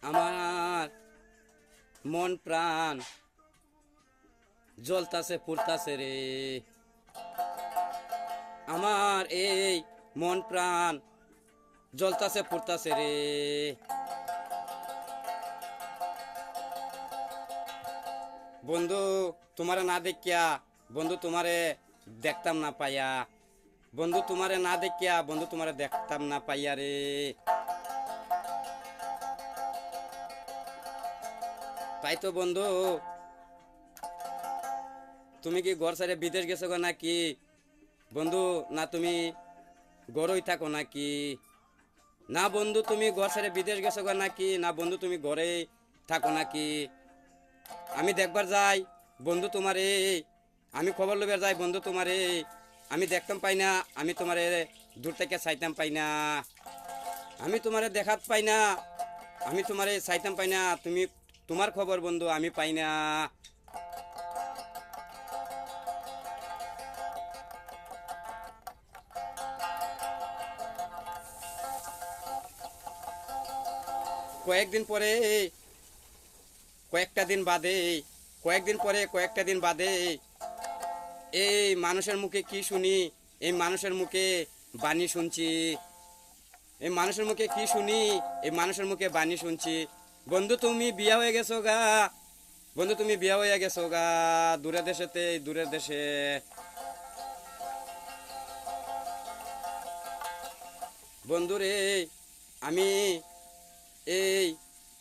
আমার মন প্রাণ জ্বলতাছে পুড়তাছে রে। আমার এই মন প্রাণ জ্বলতাছে পুড়তাছে রে। বন্ধু তোমারে না দেখিয়া, বন্ধু তোমারে দেখতাম না পাইয়া, বন্ধু তোমারে না দেখিয়া, বন্ধু তোমারে দেখতাম না পাইয়া রে। তাই তো বন্ধু, তুমি কি ঘর ছেড়ে বিদেশ গেছো গো নাকি বন্ধু? না তুমি ঘরই থাকো নাকি? না বন্ধু তুমি ঘর ছেড়ে বিদেশ গেছো গো নাকি? না বন্ধু তুমি ঘরে থাকো নাকি? আমি দেখবার যাই বন্ধু তোমারে, আমি খবর লইবার যাই বন্ধু তোমারে, আমি দেখতাম পাই না, আমি তোমারে দূর থেকে চাইতাম পাই না, আমি তোমারে দেখাত পাই না, আমি তোমারে চাইতাম পাই না, তুমি তোমার খবর বন্ধু আমি পাই না। কয়েকদিন পরে, কয়েকটা দিন বাদে, কয়েকদিন পরে কয়েকটা দিন বাদে এই মানুষের মুখে কি শুনি, এই মানুষের মুখে বাণী শুনছি, এই মানুষের মুখে কি শুনি, এই মানুষের মুখে বাণী শুনছি। বন্ধু তুমি বিয়া হয়ে গেছো গা, বন্ধু তুমি বিয়া হয়ে গেছো গা দূরের দেশেতে, দূরের দেশে। বন্ধু রে, আমি এই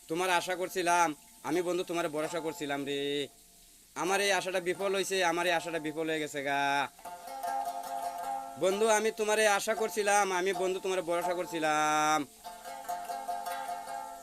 তোমার আশা করছিলাম, আমি বন্ধু তোমার ভরসা করছিলাম রে। আমার এই আশাটা বিফল হয়েছে, আমার এই আশাটা বিফল হয়ে গেছে গা। বন্ধু আমি তোমারে আশা করছিলাম, আমি বন্ধু তোমার ভরসা করছিলাম।